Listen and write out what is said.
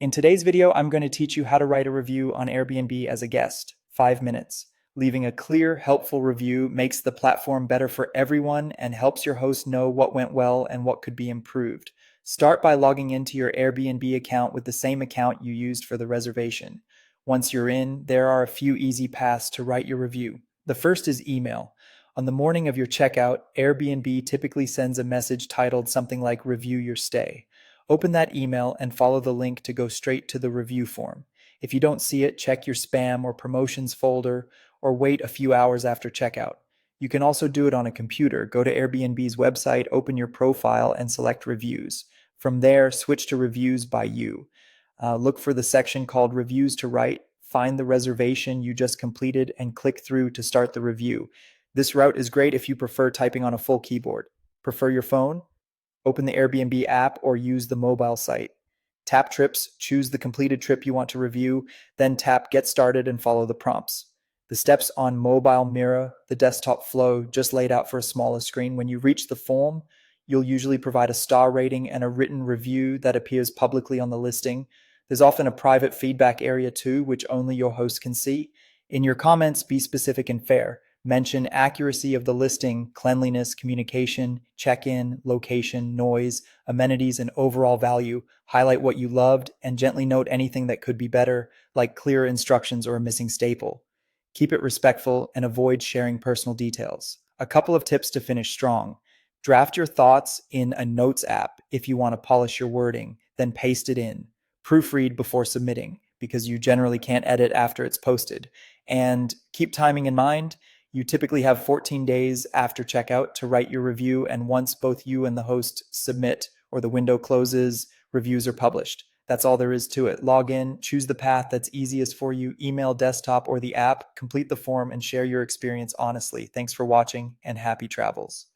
In today's video, I'm going to teach you how to write a review on Airbnb as a guest. 5 minutes. Leaving a clear, helpful review makes the platform better for everyone and helps your host know what went well and what could be improved. Start by logging into your Airbnb account with the same account you used for the reservation. Once you're in, there are a few easy paths to write your review. The first is email. On the morning of your checkout, Airbnb typically sends a message titled something like "Review your stay." Open that email and follow the link to go straight to the review form. If you don't see it, check your spam or promotions folder or wait a few hours after checkout. You can also do it on a computer. Go to Airbnb's website, open your profile, and select reviews. From there, switch to reviews by you. Look for the section called Reviews to Write, find the reservation you just completed, and click through to start the review. This route is great if you prefer typing on a full keyboard. Prefer your phone? Open the Airbnb app or use the mobile site. Tap trips, choose the completed trip you want to review, then tap Get Started and follow the prompts. The steps on mobile mirror the desktop flow just laid out for a smaller screen. When you reach the form, you'll usually provide a star rating and a written review that appears publicly on the listing. There's often a private feedback area too, which only your host can see. In your comments, be specific and fair. Mention accuracy of the listing, cleanliness, communication, check-in, location, noise, amenities, and overall value. Highlight what you loved and gently note anything that could be better, like clear instructions or a missing staple. Keep it respectful and avoid sharing personal details. A couple of tips to finish strong. Draft your thoughts in a notes app if you want to polish your wording, then paste it in. Proofread before submitting, because you generally can't edit after it's posted. And keep timing in mind. You typically have 14 days after checkout to write your review, and once both you and the host submit or the window closes, reviews are published. That's all there is to it. Log in, choose the path that's easiest for you, email, desktop, or the app, complete the form, and share your experience honestly. Thanks for watching, and happy travels.